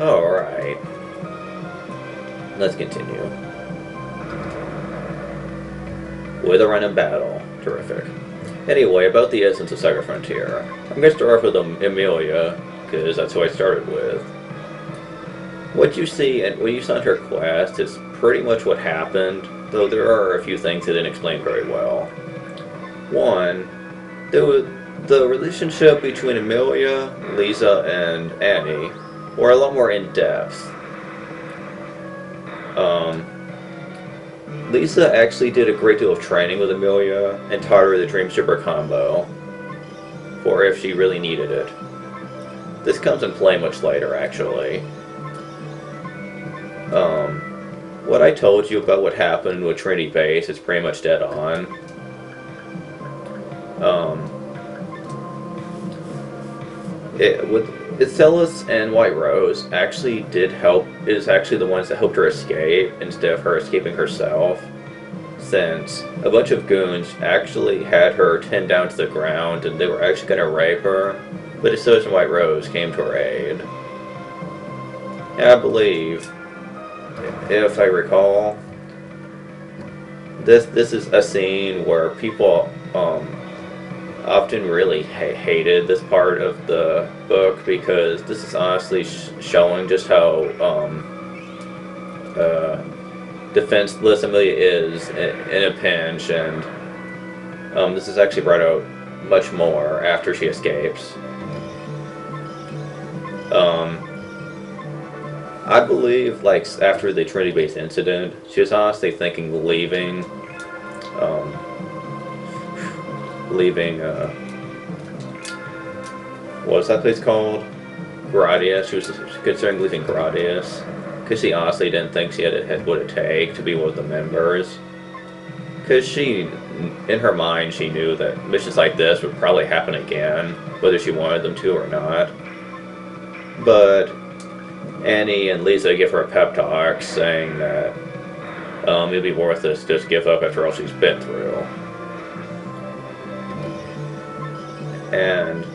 Alright, let's continue. With a random battle. Terrific. Anyway, about the essence of Saga Frontier. I'm going to start off with Amelia, because that's who I started with. What you see and when you saw in her quest is pretty much what happened, though there are a few things that didn't explain very well. One, the relationship between Amelia, Lisa, and Annie were a lot more in depth. Um, Lisa actually did a great deal of training with Amelia and taught her the Dream Super combo for if she really needed it. This comes in play much later, actually. Um, what I told you about what happened with Trinity Base is pretty much dead on. With Icelis and White Rose actually did help. Is actually the ones that helped her escape instead of her escaping herself. Since a bunch of goons actually had her pinned down to the ground and they were actually going to rape her, but Icelis and White Rose came to her aid. And I believe, if I recall, this is a scene where people often really hated this part of the book because this is honestly showing just how defenseless Amelia is in a pinch, and this is actually brought out much more after she escapes. I believe, like, after the Trinity Base incident, she was honestly thinking of leaving, what was that place called? Gradius. She was considering leaving Gradius, because she honestly didn't think she had what it take to be one of the members. Because she, in her mind, she knew that missions like this would probably happen again, whether she wanted them to or not. But Annie and Lisa give her a pep talk saying that it'd be worth it to just give up after all she's been through. And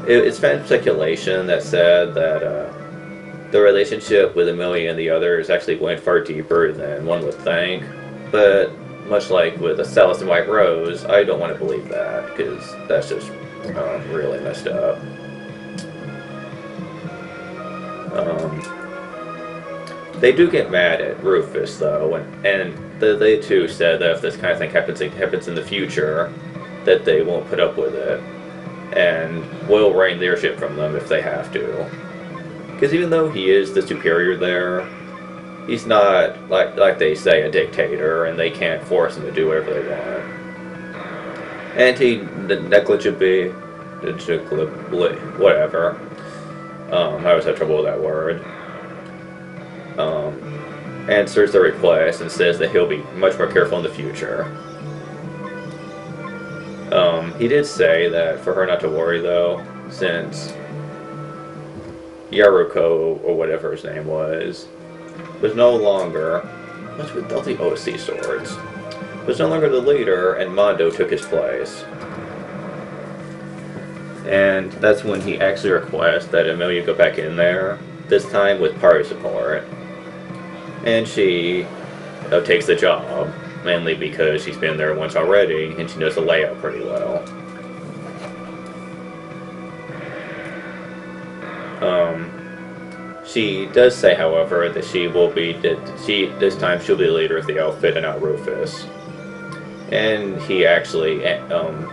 it's fan speculation that said that the relationship with Amelia and the others actually went far deeper than one would think. But much like with Icelis and White Rose, I don't want to believe that, because that's just really messed up. They do get mad at Rufus, though, and they too said that if this kind of thing happens in the future, that they won't put up with it, and will reign leadership from them if they have to. Because even though he is the superior there, he's not, like they say, a dictator, and they can't force him to do whatever they want. Anti-negligibly, whatever. I always have trouble with that word. Answers the request and says that he'll be much more careful in the future. He did say that for her not to worry, though, since Yaruko, or whatever his name was no longer, what's with all the OC swords, was no longer the leader, and Mondo took his place. And that's when he actually requests that Amelia go back in there, this time with party support. And she takes the job, mainly because she's been there once already, and she knows the layout pretty well. She does say, however, that this time she'll be the leader of the outfit and not Rufus. And he actually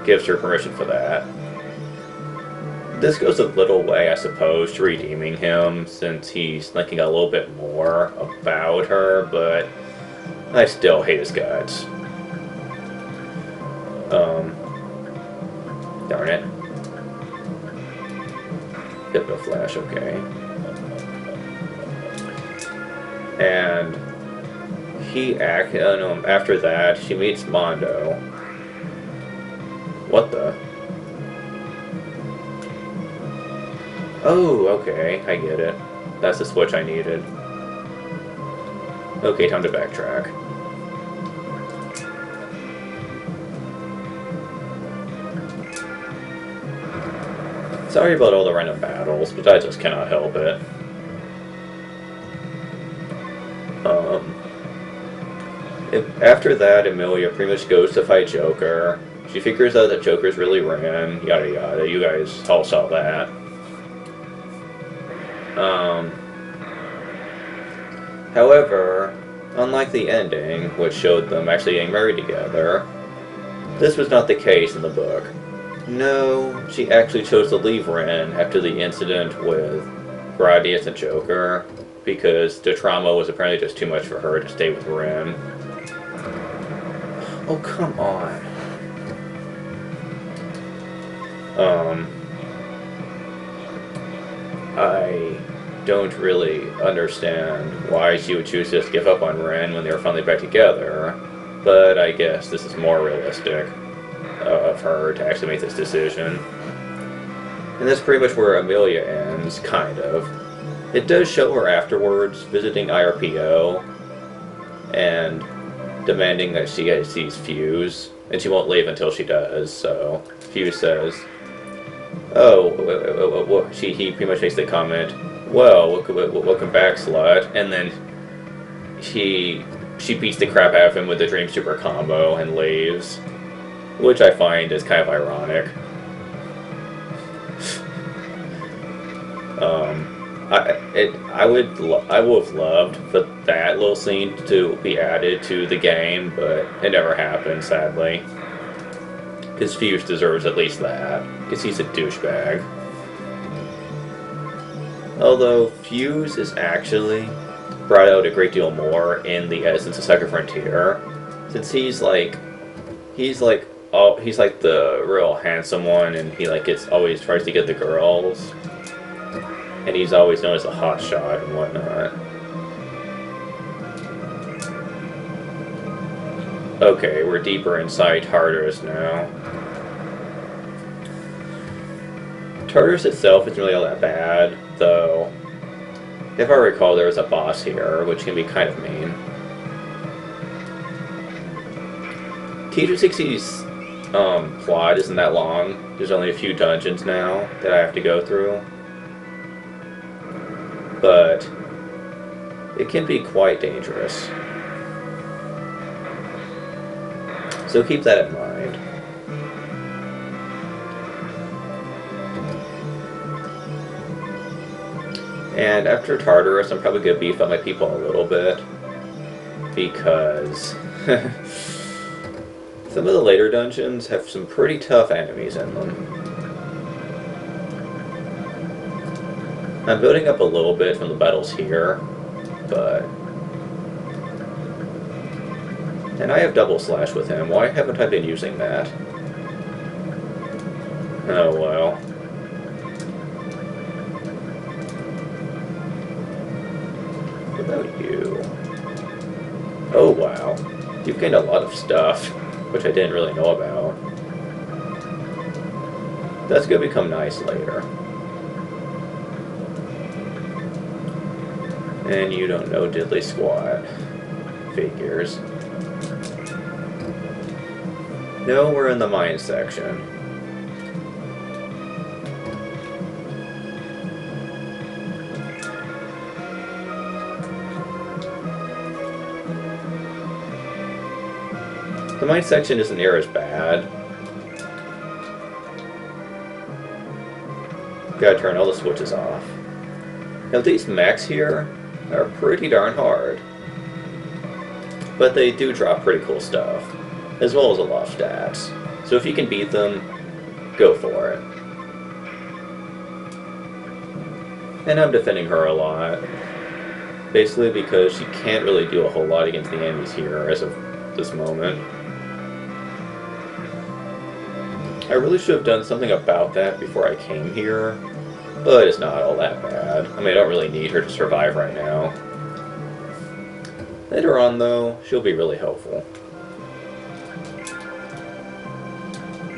gives her permission for that. This goes a little way, I suppose, to redeeming him, since he's thinking a little bit more about her, but I still hate his guts. Darn it. Hypno Flash, okay. And after that, she meets Mondo. What the? Oh, okay, I get it. That's the switch I needed. Okay, time to backtrack. Sorry about all the random battles, but I just cannot help it. After that, Emilia pretty much goes to fight Joker. She figures out that Joker's really Ren, yada yada. You guys all saw that. However, unlike the ending, which showed them actually getting married together, this was not the case in the book. No, she actually chose to leave Ren after the incident with Gradius and Joker, because the trauma was apparently just too much for her to stay with Ren. Oh, come on. I don't really understand why she would choose to just give up on Ren when they were finally back together, but I guess this is more realistic of her to actually make this decision. And that's pretty much where Emilia ends, kind of. It does show her afterwards, visiting IRPO, and demanding that she sees Fuse, and she won't leave until she does, so Fuse says, oh, he pretty much makes the comment, well, welcome back, slut, and then she beats the crap out of him with the Dream Super combo and leaves, which I find is kind of ironic. I would have loved for that little scene to be added to the game, but it never happened, sadly. Because Fuse deserves at least that, because he's a douchebag. Although Fuse is actually brought out a great deal more in the Essence of Saga Frontier, since he's like the real handsome one, and he always tries to get the girls. And he's always known as a hotshot and whatnot. Okay, we're deeper inside Tartarus now. Tartarus itself isn't really all that bad, though. If I recall, there was a boss here, which can be kind of mean. T260's plot isn't that long. There's only a few dungeons now that I have to go through. But it can be quite dangerous. So keep that in mind. And after Tartarus, I'm probably going to beef up my people a little bit, because some of the later dungeons have some pretty tough enemies in them. I'm building up a little bit from the battles here, but... And I have double slash with him. Why haven't I been using that? Oh well. What about you? Oh wow. You've gained a lot of stuff, which I didn't really know about. That's gonna become nice later. And you don't know diddly squat. Figures. No, we're in the mine section. The mine section isn't near as bad. Gotta turn all the switches off. Now these mechs here are pretty darn hard. But they do drop pretty cool stuff, as well as a lot of stats. So if you can beat them, go for it. And I'm defending her a lot. Basically because she can't really do a whole lot against the enemies here as of this moment. I really should have done something about that before I came here, but it's not all that bad. I mean, I don't really need her to survive right now. Later on, though, she'll be really helpful.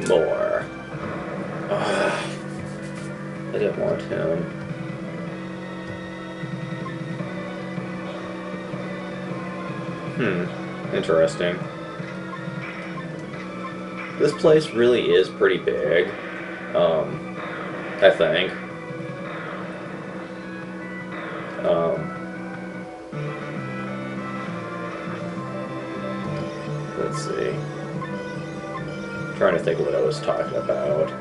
More. Ugh. I didn't want him. Interesting. This place really is pretty big. I think. Let's see. Trying to think of what I was talking about.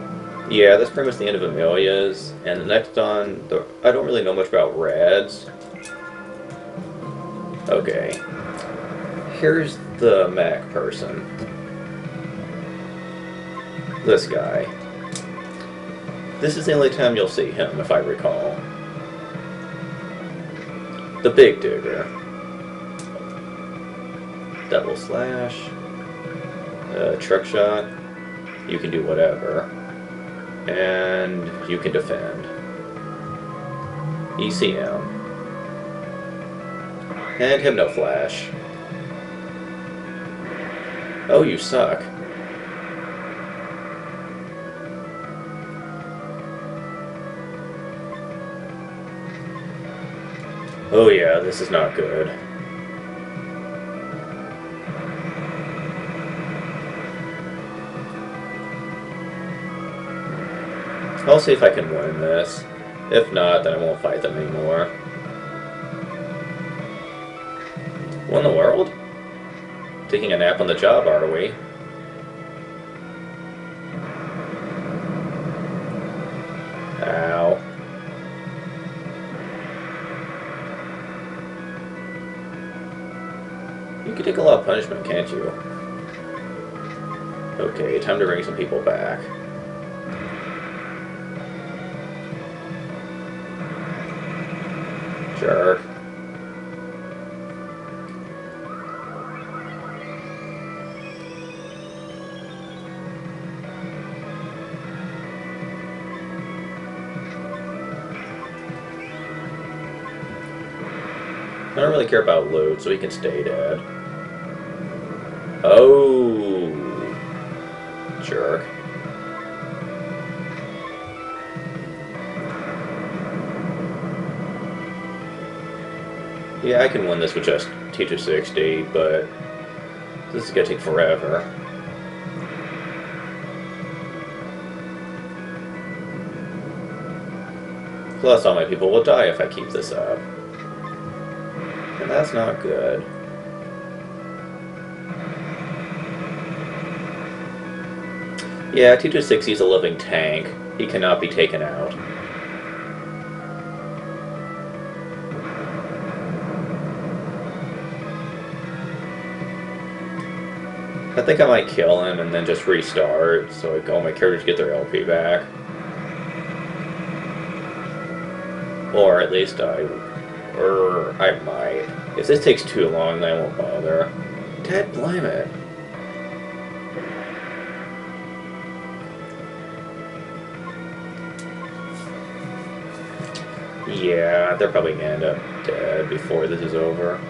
Yeah, that's pretty much the end of Amelia's. And the next on, I don't really know much about Rad's. Okay. Here's the Mac person. This guy. This is the only time you'll see him, if I recall. The Big Digger. Double slash. Trick shot. You can do whatever. And you can defend. ECM. And Hypno Flash. Oh, you suck. Oh yeah, this is not good. I'll see if I can win this. If not, then I won't fight them anymore. What in the world? Taking a nap on the job, are we? Ow. You can take a lot of punishment, can't you? Okay, time to bring some people back. Jerk. I don't really care about loot, so he can stay dead. Oh, jerk. Yeah, I can win this with just T260, but this is gonna take forever. Plus, all my people will die if I keep this up. And that's not good. Yeah, T260 is a living tank. He cannot be taken out. I think I might kill him and then just restart, so all my characters get their LP back. Or at least I might. If this takes too long, then I won't bother. Dad, blame it. Yeah, they're probably gonna end up dead before this is over.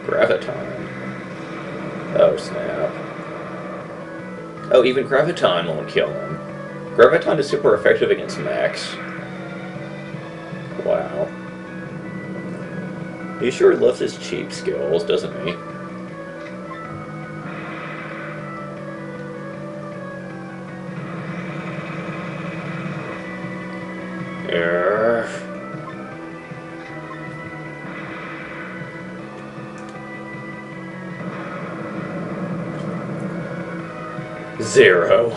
Graviton. Oh, snap. Oh, even Graviton won't kill him. Graviton is super effective against mechs. Wow. He sure loves his cheap skills, doesn't he? Zero.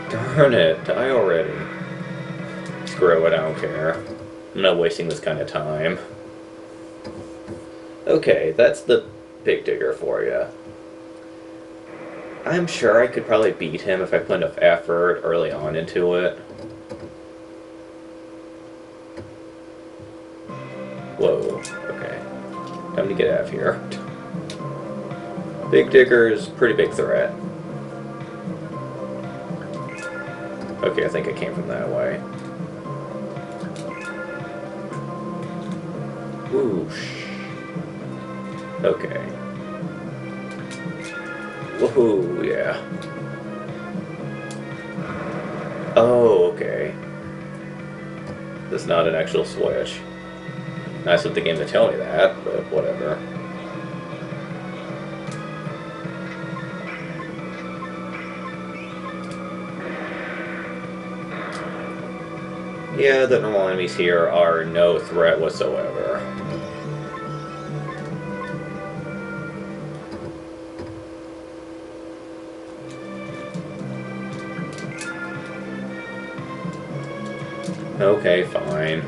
Darn it, die already. Screw it, I don't care. I'm not wasting this kind of time. Okay, that's the Big Digger for you. I'm sure I could probably beat him if I put enough effort early on into it. Whoa, okay. Time to get out of here. Big Digger's a pretty big threat. Okay, I think I came from that way. Whoosh. Okay. Woohoo, yeah. Oh, okay. It's not an actual switch. Nice of the game to tell me that, but whatever. Yeah, the normal enemies here are no threat whatsoever. Okay, fine.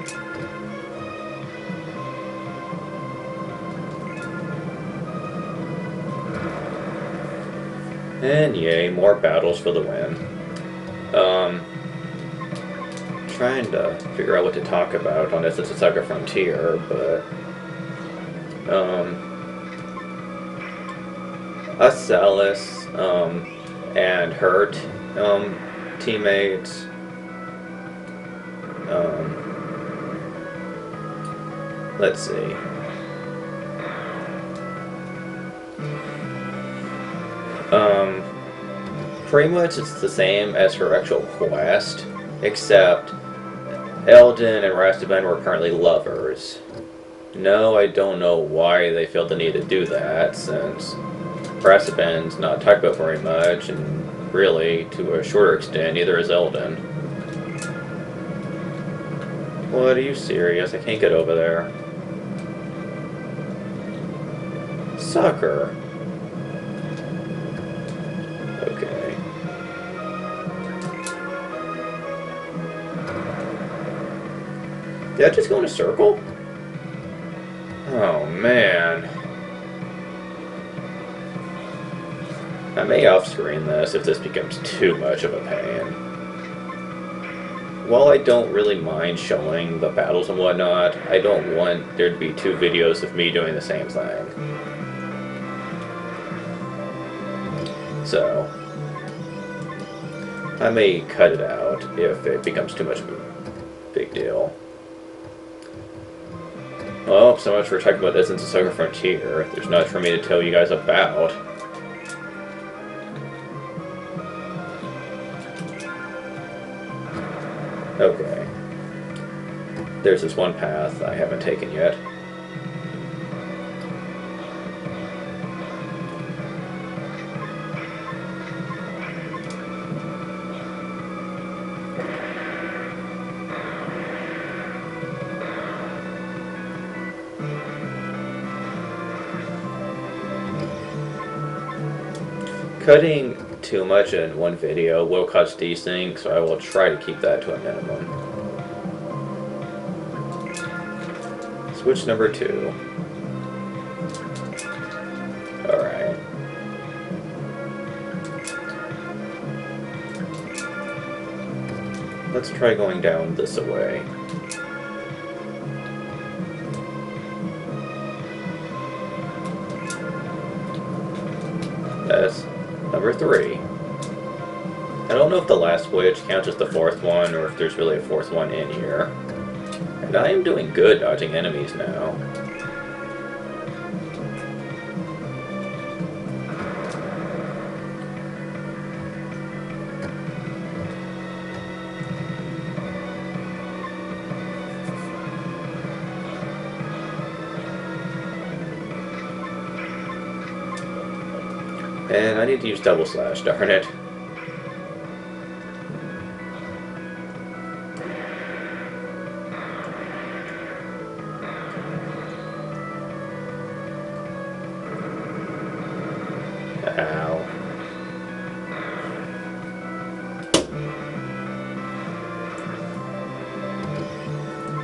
And yay, more battles for the win. Trying to figure out what to talk about on this. It's a Saga Frontier, but Asalis and her teammates. Let's see. Pretty much it's the same as her actual quest, except Eldon and Rastaban were currently lovers. No, I don't know why they felt the need to do that, since Rastaban's not talked about very much, and really, to a shorter extent, neither is Eldon. What, are you serious? I can't get over there. Sucker. Okay. Did I just go in a circle? Oh, man. I may off-screen this if this becomes too much of a pain. While I don't really mind showing the battles and whatnot, I don't want there to be two videos of me doing the same thing. So, I may cut it out if it becomes too much of a big deal. Well, so much for talking about this into Saga Frontier. There's not much for me to tell you guys about. Okay. There's this one path I haven't taken yet. Cutting too much in one video will cause desync, so I will try to keep that to a minimum. Switch number 2. Alright. Let's try going down this way. That's number 3. I don't know if the last switch counts as the 4th one, or if there's really a 4th one in here. And I am doing good dodging enemies now. And I need to use double slash, darn it. Ow.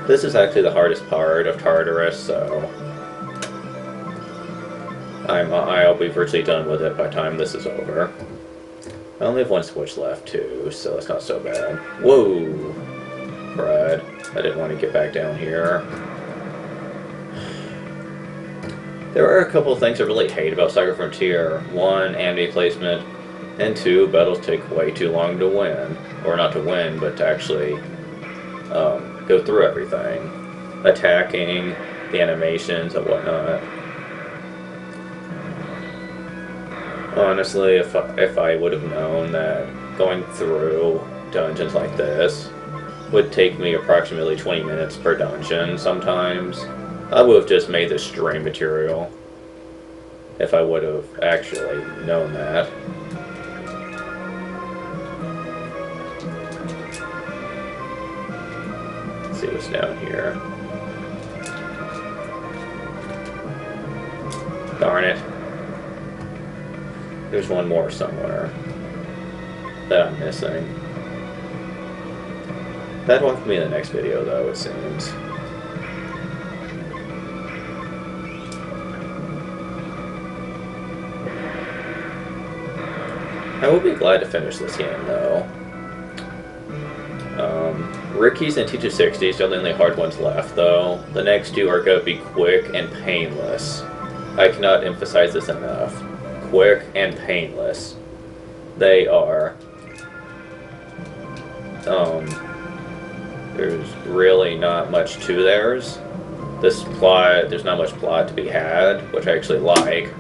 This is actually the hardest part of Tartarus, so I'll be virtually done with it by the time this is over. I only have one switch left too, so it's not so bad. Whoa! Crud. I didn't want to get back down here. There are a couple of things I really hate about Saga Frontier. 1, anime placement, and 2, battles take way too long to win. Or not to win, but to actually go through everything. Attacking, the animations and whatnot. Honestly, if I would have known that going through dungeons like this would take me approximately 20 minutes per dungeon sometimes. I would have just made this stray material if I would have actually known that. Let's see what's down here. Darn it. There's one more somewhere that I'm missing. That'll have to be in the next video, though, it seems. I will be glad to finish this game, though. Ricky's and T260s are the only hard ones left, though. The next two are going to be quick and painless. I cannot emphasize this enough. Quick and painless. They are. There's really not much to theirs. This plot, there's not much plot to be had, which I actually like.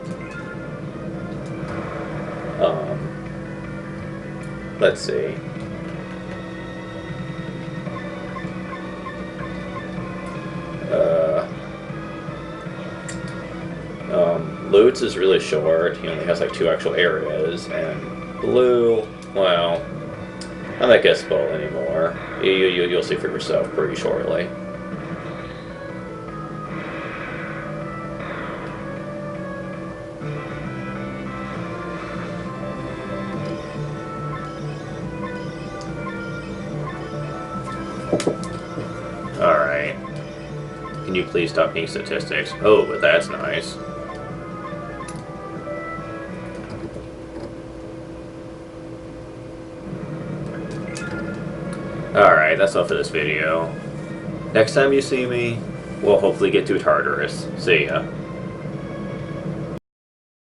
Let's see. Lutz is really short. He only has like 2 actual areas, and Blue, well, I'm not gonna spoil anymore. You'll see for yourself pretty shortly. Alright. Can you please stop being statistics? Oh, but that's nice. Alright, that's all for this video. Next time you see me, we'll hopefully get to Tartarus. See ya.